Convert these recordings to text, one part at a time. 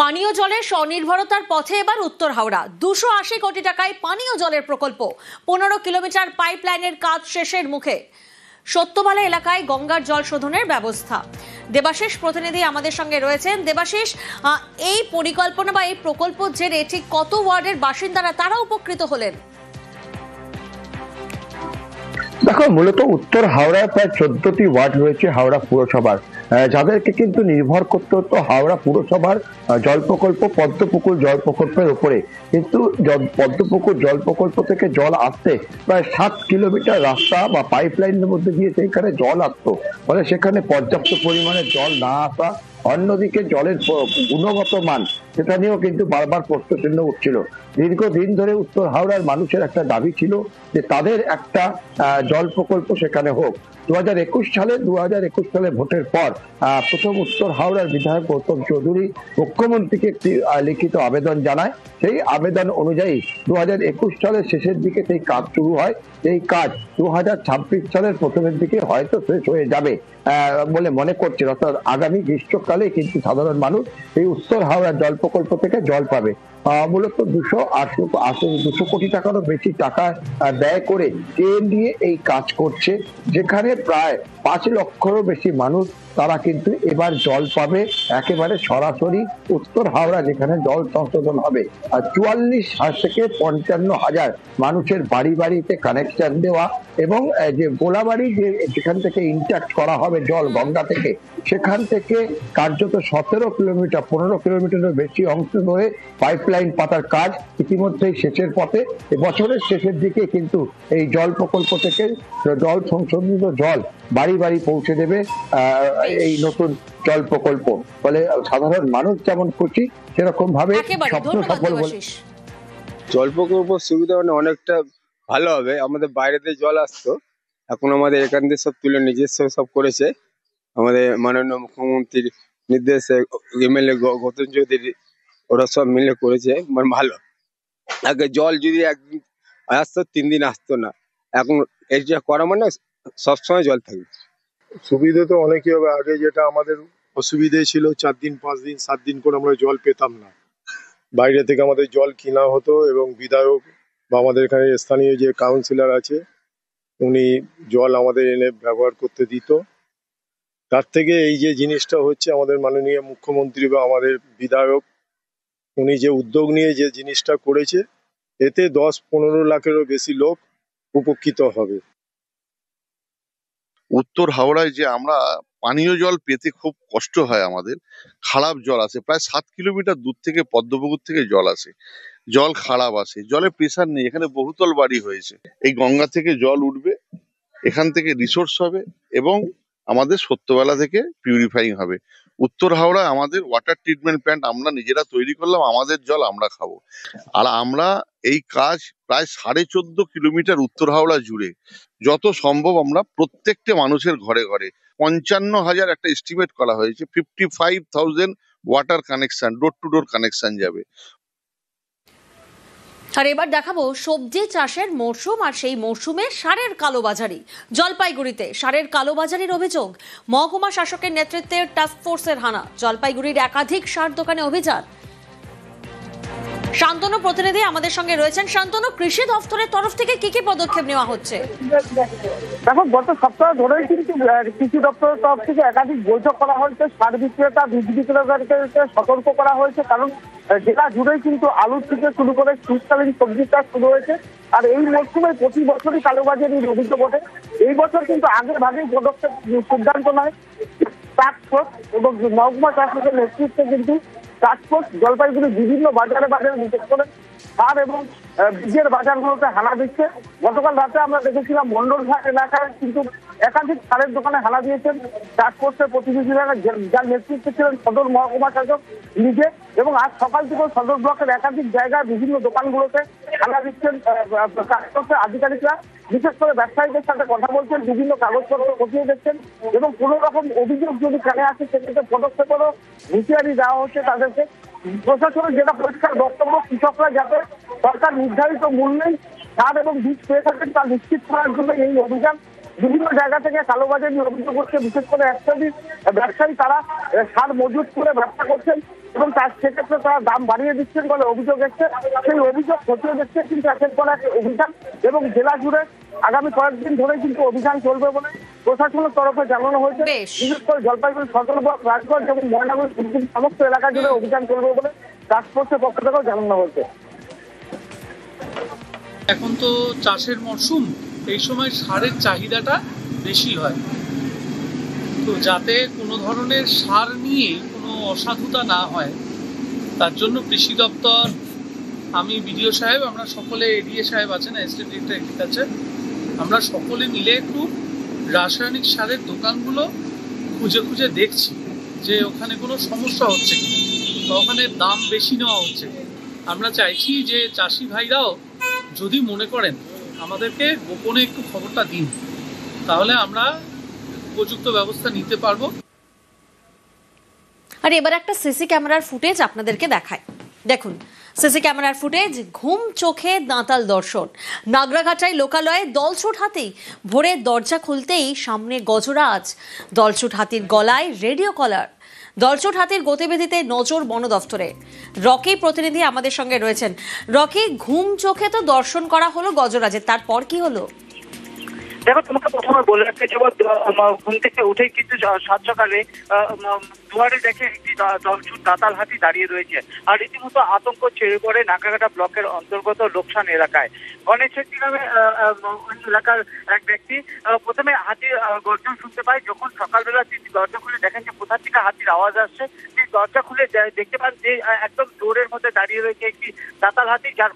পানীয় জলের স্বনির্ভরতার পথে এবার উত্তর হাওড়া 280 কোটি টাকায় পানীয় জলের প্রকল্প 15 কিলোমিটার পাইপলাইনের কাজ শেষের মুখে। সত্যবালা এলাকায় গঙ্গার জল শোধনের ব্যবস্থা। দেবাশিস প্রতিনিধি আমাদের সঙ্গে রয়েছেন। দেবাশিস, এই পরিকল্পনা বা এই প্রকল্প জেরে ঠিক কত ওয়ার্ডের বাসিন্দারা তারা উপকৃত হলেন? দেখো, মূলত উত্তর হাওড়ায় প্রায় 14টি ওয়ার্ড রয়েছে হাওড়া পুরসভার, যাদেরকে কিন্তু নির্ভর করতে হতো হাওড়া পুরসভার জল প্রকল্প পদ্মপুকুর জল প্রকল্পের উপরে। কিন্তু পদ্মপুকুর জল প্রকল্প থেকে জল আসতে প্রায় 7 কিলোমিটার রাস্তা বা পাইপলাইনের মধ্যে দিয়ে সেখানে জল আসতো, ফলে সেখানে পর্যাপ্ত পরিমাণে জল না আসা, অন্যদিকে জলের গুণগত মান সেটা নিয়েও কিন্তু বারবার প্রশ্নচিহ্ন উঠছিল। দীর্ঘদিন ধরে উত্তর হাওড়ার মানুষের একটা দাবি ছিল যে তাদের একটা জল প্রকল্প সেখানে হোক। 2021 সালে ভোটের পর প্রথম উত্তর হাওড়ার বিধায়ক গৌতম চৌধুরী মুখ্যমন্ত্রীকে একটি লিখিত আবেদন জানায়। সেই আবেদন অনুযায়ী 2021 সালের শেষের দিকে সেই কাজ শুরু হয়। এই কাজ 2026 সালের প্রথমের দিকে হয়তো শেষ হয়ে যাবে বলে মনে করছে। অর্থাৎ আগামী গ্রীষ্মকালে কিন্তু সাধারণ মানুষ এই উত্তর হাওড়া জল প্রকল্প থেকে জল পাবে। মূলত 200 কোটি টাকারও বেশি টাকা ব্যয় করে কেএনডিএ এই কাজ করছে, যেখানে প্রায় 5 লক্ষেরও বেশি মানুষ তারা কিন্তু এবার জল পাবে একেবারে সরাসরি উত্তর হাওড়া, যেখানে জল সংশোধন হবে। আর 44 থেকে 55 হাজার মানুষের বাড়ি বাড়িতে কানেকশন দেওয়া এবং যে গোলাবাড়ি যেখান থেকে ইনট্যাক্ট করা হবে জল গঙ্গা থেকে, সেখান থেকে কার্যত 15 কিলোমিটারের বেশি অংশ ধরে পাইপলাইন পাতার কাজ ইতিমধ্যেই শেষের পথে। বছরের শেষের দিকে কিন্তু এই জল প্রকল্প থেকে জল সংশোধিত জল বাড়ি বাড়ি পৌঁছে দেবে এই নতুন জল প্রকল্প। ফলে সাধারণ মানুষ যেমন খুশি, সেরকম ভাবে স্বপ্ন সফল বলে জল প্রকল্প সুবিধা অনেকটা ভালো হবে। আমাদের বাইরেতে জল আসতো, এখন আমাদের এখান থেকে সব তুলে নিজস্ব সব করেছে। আমাদের মাননীয় মুখ্যমন্ত্রীর নির্দেশে এমএলএ গৌতম চৌধুরী ওরা সব মিলে করেছে, মানে ভালো। আগে জল যদি একদিন আসতো 3 দিন আসতো না, এখন এটা করা মানে সবসময় জল থাকবে। সুবিধা তো অনেকই হবে। আগে যেটা আমাদের অসুবিধে ছিল 4 দিন 5 দিন 7 দিন করে আমরা জল পেতাম না, বাইরে থেকে আমাদের জল কিনা হতো এবং বিধায়ক বা আমাদের এখানে স্থানীয় যে কাউন্সিলর আছে উনি জল আমাদের এনে ব্যবহার করতে দিত। তার থেকে এই যে জিনিসটা হচ্ছে, আমাদের মাননীয় মুখ্যমন্ত্রী বা আমাদের বিধায়ক উনি যে উদ্যোগ নিয়ে যে জিনিসটা করেছে, এতে 10-15 লাখেরও বেশি লোক উপকৃত হবে। উত্তর হাওড়ায় যে আমরা পানীয় জল পেতে খুব কষ্ট হয়, আমাদের খারাপ জল আসে। প্রায় 7 কিলোমিটার দূর থেকে পদ্মপুকুর থেকে জল আসে, জল খারাপ আসে, জলে প্রেসার নেই। এখানে বহুতল বাড়ি হয়েছে। এই গঙ্গা থেকে জল উঠবে, এখান থেকে রিসোর্স হবে এবং আমাদের সত্যবেলা থেকে পিউরিফাইং হবে। উত্তর হাওড়া আমাদের ওয়াটার ট্রিটমেন্ট প্ল্যান্ট আমরা নিজেরা তৈরি করলাম, আমাদের জল আমরা খাবো। আর আমরা এই কাজ প্রায় 14.5 কিলোমিটার উত্তর হাওড়া জুড়ে যত সম্ভব আমরা প্রত্যেকটা মানুষের ঘরে ঘরে 55,000 একটা এস্টিমেট করা হয়েছে, 55,000 water connection, door to door connection যাবে। আর এবার দেখাবো সবজি চাষের মরশুম, আর সেই মরশুমে সারের কালোবাজারি। জলপাইগুড়িতে সারের কালোবাজারির অভিযোগ, মহকুমা শাসকের নেতৃত্বে টাস্কফোর্সের হানা। জলপাইগুড়ির একাধিক সার দোকানে অভিযান। শান্তনু প্রতিনিধি আমাদের সঙ্গে রয়েছেন। শান্তনু, কৃষি দফতরের তরফ থেকে কি কি পদক্ষেপ নেওয়া হচ্ছে? দেখো, গত সপ্তাহ ধরেই কিন্তু কৃষি দপ্তরের তরফ থেকে একাধিক বৈঠক করা হয়েছে। সার বিক্রেতা, বীজ বিক্রেতাদেরকে সতর্ক করা হয়েছে, কারণ জেলা জুড়েই কিন্তু আলু থেকে শুরু করে শীতকালীন সবজির চাষ শুরু হয়েছে। আর এই মরশুমে প্রতি বছরই কালোবাজারির অভিযোগ ওঠে। এই বছর কিন্তু আগের ভাগেই পদক্ষেপ সিদ্ধান্ত নেয় টাস্কফোর্স এবং মহকুমা শাসকের নেতৃত্বে কিন্তু টাস্কফোর্স জলপাইগুড়ির বিভিন্ন বাজারে বিশেষ করে সার এবং বীজের বাজারগুলোতে হানা দিচ্ছে। গতকাল রাতে আমরা দেখেছিলাম মন্ডলঘাট এলাকায় কিন্তু একাধিক সারের দোকানে হানা দিয়েছেন টাস্কফোর্সের প্রতিনিধিরা, যার নেতৃত্বে ছিলেন সদর মহকুমা শাসক নিজে। এবং আজ সকাল থেকে সদর ব্লকের একাধিক জায়গায় বিভিন্ন দোকানগুলোতে হানা দিচ্ছেন টাস্কফোর্সের আধিকারিকরা। বিশেষ করে ব্যবসায়ীদের সাথে কথা বলছেন, বিভিন্ন কাগজপত্র খতিয়ে দেখছেন এবং কোন রকম অভিযোগ যদি কানে আসে সেক্ষেত্রে পদক্ষেপেরও হুঁশিয়ারি দেওয়া হচ্ছে তাদেরকে। প্রশাসনের যেটা পরিষ্কার বক্তব্য, কৃষকরা যাতে সরকার নির্ধারিত মূল্যেই সার এবং বীজ পেয়ে থাকেন তা নিশ্চিত করার জন্য এই অভিযান। বিভিন্ন জায়গা থেকে কালোবাজারি অভিযোগ করছে, বিশেষ করে ব্যবসায়ী তারা সার মজুত করে ব্যবসা করছেন। এবং তার সেক্ষেত্রে তারা দাম বাড়িয়ে দিচ্ছেন বলে অভিযোগ এসছে। সেই অভিযোগ খতিয়ে দেখছে কিন্তু একের পর এক অভিযান, এবং জেলা জুড়ে আগামী কয়েকদিন ধরে কিন্তু অভিযান চলবে বলে প্রশাসনের তরফে জানানো হয়েছে। বেশ। বিশেষ করে জলপাইগুড়ি সদর ব্লক, রাজগঞ্জ এবং ময়নাগুড়ি সমস্ত এলাকা জুড়ে অভিযান চলবে বলে টাস্কফোর্সের পক্ষ থেকেও জানানো হয়েছে। এখন তো চাষের মরশুম, এই সময় সারের চাহিদাটা বেশি হয়, তো যাতে কোনো ধরনের সার নিয়ে কোনো অসাধুতা না হয় তার জন্য কৃষি দপ্তর, আমি বিডিও সাহেব, আমরা সকলে, এডিএ সাহেব আছেন, অ্যাসিস্ট্যান্ট ডিরেক্টর এগ্রিকালচার, আমরা সকলে মিলে একটু রাসায়নিক সারের দোকানগুলো খুঁজে খুঁজে দেখছি যে ওখানে কোনো সমস্যা হচ্ছে কিনা বা ওখানে দাম বেশি নেওয়া হচ্ছে। আমরা চাইছি যে চাষি ভাইরাও যদি মনে করেন আমাদেরকে গোপনে একটু খবরটা দিন, তাহলে আমরা উপযুক্ত ব্যবস্থা নিতে পারবো। আর এবার একটা সিসি ক্যামেরার ফুটেজ আপনাদেরকে দেখায়। দেখুন সিসি ক্যামেরার ফুটেজ, ঘুম চোখে দাঁতাল দর্শন। নাগরাঘাটায় লোকালয়ে দলছুট হাতি, ভোরের দরজা খুলতেই সামনে গজরাজ, দলছুট হাতির গলায় রেডিও কলার। দলছুট হাতির গতিবিধিতে নজর বন দফতরে। রকি প্রতিনিধি আমাদের সঙ্গে রয়েছেন। রকি, ঘুম চোখে তো দর্শন করা হলো গজরাজের, তারপর কি হলো? দেখো, তোমাকে প্রথমে বলে রাখতে যাবো, ঘুম থেকে উঠেই কিন্তু সাত সকালে দুয়ারে দেখে একটি দলছুট দাতাল হাতি দাঁড়িয়ে রয়েছে। আর রীতিমতো আতঙ্ক ছেড়ে পড়ে নাগরাঘাটা ব্লকের অন্তর্গত লোকসান এলাকায়। গণেশ শেট্টি নামে এলাকার এক ব্যক্তি প্রথমে হাতির গর্জন শুনতে পায়। যখন সকালবেলা তিনি দরজা খুলে দেখেন যে কোথা থেকে হাতির আওয়াজ আসছে, তিনি দরজা খুলে দেখতে পান যে একদম জোরের মধ্যে দাঁড়িয়ে রয়েছে একটি দাতাল হাতি, যার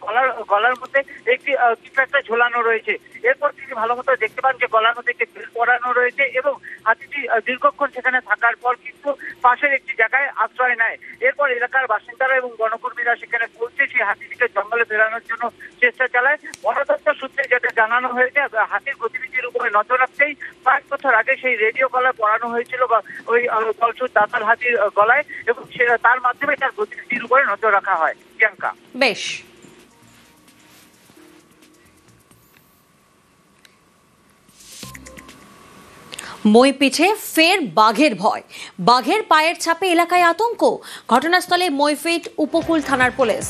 গলার মধ্যে একটি কিছু একটা ঝোলানো রয়েছে। এরপর তিনি ভালো মতো দেখতে পান যে গলার মধ্যে একটি বেল্ট পরানো রয়েছে, এবং হাতিটি দীর্ঘক্ষণ সেখানে থাকার পর কিন্তু পাশের একটি জায়গায় আশ্রয় নেয়। এরপর এলাকার বাসিন্দারা এবং বনকর্মীরা সেখানে পৌঁছে সেই হাতিটিকে জঙ্গলে ফেরানোর জন্য চেষ্টা চালায়। বন দপ্তর সূত্রে যেটা জানানো হয়েছে, হাতির গতিবিধির উপরে নজর রাখতেই 5 বছর আগে সেই রেডিও কলার পরানো হয়েছিল বা ওই দলছুট দাতাল হাতির গলায়, এবং তার মাধ্যমে তার গতিবিধির উপরে নজর রাখা হয়। প্রিয়াঙ্কা, বেশ। মইপিঠে ফের বাঘের ভয়, বাঘের পায়ের ছাপে এলাকায় আতঙ্ক। ঘটনাস্থলে মইপিঠ উপকূল থানার পুলিশ।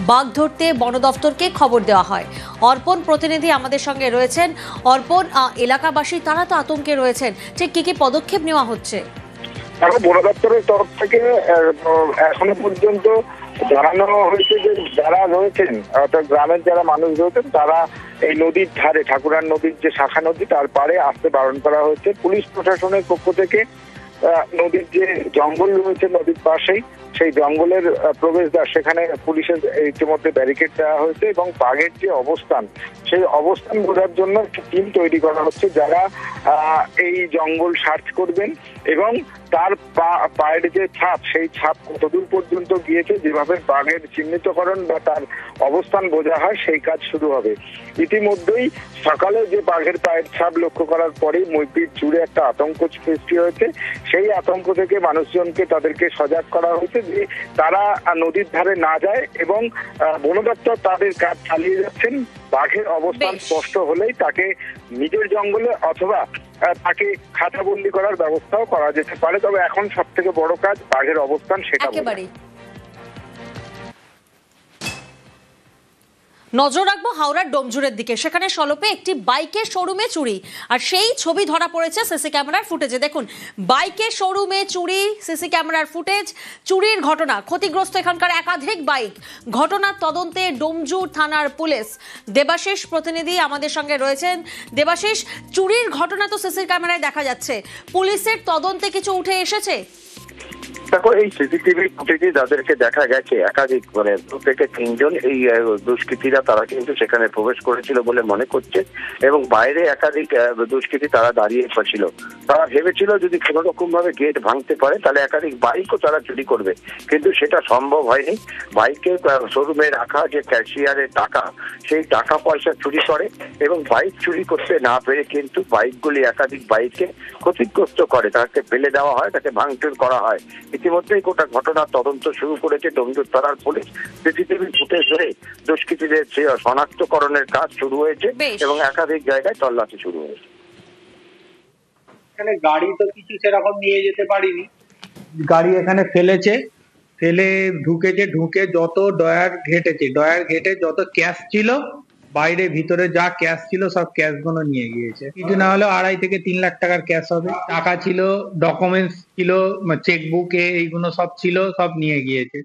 বাঘ ধরতে বন দফতরকে খবর দেওয়া হয়। অর্পণ প্রতিনিধি আমাদের সঙ্গে রয়েছেন। অর্পণ, এলাকাবাসী তারা তো আতঙ্কে রয়েছেন, ঠিক কি কি পদক্ষেপ নেওয়া হচ্ছে? এখন বন দপ্তরের তরফ থেকে এখনো পর্যন্ত জানানো হয়েছে যে যারা রয়েছেন, অর্থাৎ গ্রামের যারা মানুষ রয়েছেন, তারা এই নদীর ধারে, ঠাকুরার নদীর যে শাখা নদী, তার পাড়ে আসতে বারণ করা হয়েছে। পুলিশ প্রশাসনের পক্ষ থেকে নদীর যে জঙ্গল রয়েছে নদীর পাশেই, সেই জঙ্গলের প্রবেশদ্বার, সেখানে পুলিশের ইতিমধ্যে ব্যারিকেড দেওয়া হয়েছে, এবং বাঘের যে অবস্থান, সেই অবস্থান বোঝার জন্য একটি টিম তৈরি করা হচ্ছে, যারা এই জঙ্গল সার্চ করবেন এবং তার পায়ের যে ছাপ, সেই ছাপ কতদূর পর্যন্ত গিয়েছে, যেভাবে বাঘের চিহ্নিতকরণ বা তার অবস্থান বোঝা হয়, সেই কাজ শুরু হবে। ইতিমধ্যেই সকালে যে বাঘের পায়ের ছাপ লক্ষ্য করার পরেই মইপিঠ জুড়ে একটা আতঙ্ক সৃষ্টি হয়েছে। সেই আতঙ্ক থেকে মানুষজনকে, তাদেরকে সজাগ করা হয়েছে যে তারা নদীর ধারে না যায়, এবং বন দপ্তর তাদের কাজ চালিয়ে যাচ্ছেন। বাঘের অবস্থান স্পষ্ট হলেই তাকে নিজের জঙ্গলে অথবা তাকে খাঁচাবন্দি করার ব্যবস্থাও করা যেতে পারে। তবে এখন সব থেকে বড় কাজ বাঘের অবস্থান, সেটা একেবারেই। নজর রাখবো হাওড়ার ডোমজুরের দিকে। সেখানে সলপে একটি বাইকের শোরুমে চুরি, আর সেই ছবি ধরা পড়েছে সিসি ক্যামেরার ফুটেজে। দেখুন, বাইকের শোরুমে চুরি, সিসি ক্যামেরার ফুটেজ, চুরির ঘটনা, ক্ষতিগ্রস্ত এখানকার একাধিক বাইক। ঘটনার তদন্তে ডোমজুর থানার পুলিশ। দেবাশিস প্রতিনিধি আমাদের সঙ্গে রয়েছেন। দেবাশিস, চুরির ঘটনা তো সিসি ক্যামেরায় দেখা যাচ্ছে, পুলিশের তদন্তে কিছু উঠে এসেছে? দেখো, এই সিসিটিভি ফুটেজে যাদেরকে দেখা গেছে, একাধিক 2 থেকে 3 জন এই দুষ্কৃতীরা, তারা কিন্তু সেখানে প্রবেশ করেছিল বলে মনে করছে, এবং বাইরে একাধিক দুষ্কৃতী তারা দাঁড়িয়ে ছিল। তারা ভেবেছিল যদি কোনো রকম ভাবে গেট ভাঙতে পারে তাহলে একাধিক বাইকও তারা চুরি করবে, কিন্তু সেটা সম্ভব হয়নি। বাইকে শোরুমে রাখা যে ক্যাশিয়ারের টাকা, সেই টাকা পয়সা চুরি করে, এবং বাইক চুরি করতে না পেরে কিন্তু বাইকগুলি, একাধিক বাইককে ক্ষতিগ্রস্ত করে, তাকে ফেলে দেওয়া হয়, তাকে ভাঙচুর করা হয়। ইতিমধ্যেই গোটা ঘটনার তদন্ত শুরু করেছে ডোমজুর থানার পুলিশ। সিসিটিভি ফুটেজ ধরে দুষ্কৃতীদের শনাক্তকরণের কাজ শুরু হয়েছে, এবং একাধিক জায়গায় তল্লাশি শুরু হয়েছে। এখানে গাড়ি তো কিছু সেরকম নিয়ে যেতে পারিনি, গাড়ি এখানে ফেলেছে, ফেলে ঢুকেছে, ঢুকে যত ডয়ার ঘেটে যত ক্যাশ ছিল, বাইরে ভিতরে যা ক্যাশ ছিল সব ক্যাশ গুলো নিয়ে গিয়েছে। কিছু না হলেও 2.5 থেকে 3 লাখ টাকার ক্যাশ হবে। টাকা ছিল, ডকুমেন্টস ছিল, চেকবুক এইগুলো সব ছিল, সব নিয়ে গিয়েছে।